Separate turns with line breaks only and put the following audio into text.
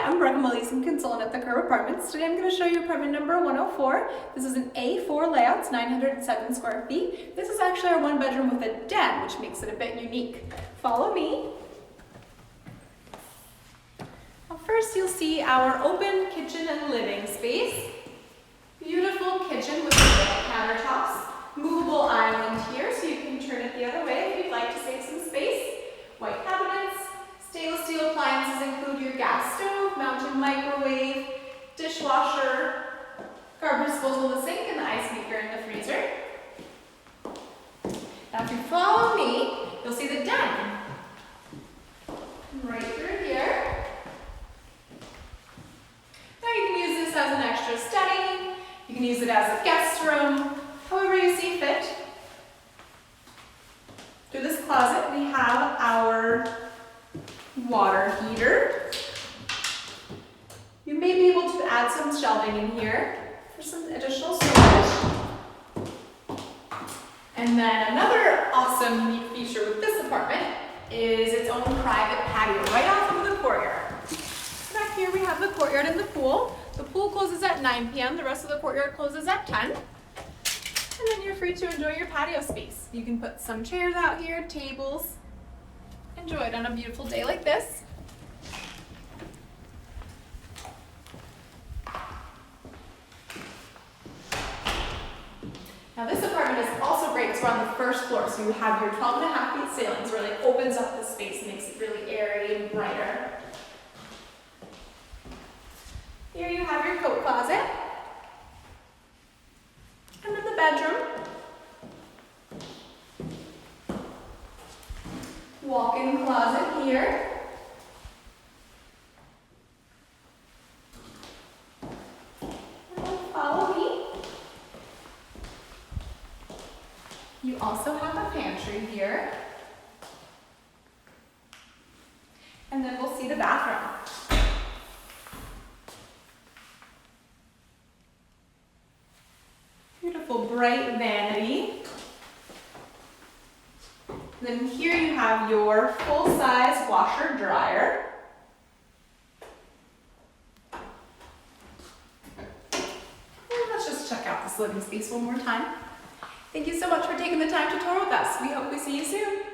I'm consultant at the Curve Apartments. Today I'm going to show you apartment number 104. This is an A4 layout, it's 907 square feet. This is actually our one bedroom with a den, which makes it a bit unique. Follow me. Well, first you'll see our open kitchen and living space. Beautiful kitchen with granite countertops. Movable island here so you can turn it the other way if you'd like to save some space. White cabinets. Stainless steel appliances include your gas stove, mounted microwave, dishwasher, garbage disposal in the sink, and the ice maker in the freezer. Now if you follow me, you'll see the den. Right through here. Now you can use this as an extra study. You can use it as a guest room, however you see fit. Through this closet we have our water heater. You may be able to add some shelving in here for some additional storage. And then another awesome unique feature with this apartment is its own private patio right off of the courtyard. Back here we have the courtyard and the pool. The pool closes at 9 p.m. The rest of the courtyard closes at 10. And then you're free to enjoy your patio space. You can put some chairs out here, tables. Enjoy it on a beautiful day like this. Now this apartment is also great because we're on the first floor, so you have your 12.5 feet ceilings, really opens up the space and makes it really airy and brighter. Here you have your coat closet. And then the bedroom. Walk-in closet here. And then follow me. You also have a pantry here. And then we'll see the bathroom. Beautiful bright vanity. Then here you have your full-size washer dryer. And let's just check out this living space one more time. Thank you so much for taking the time to tour with us. We hope we see you soon.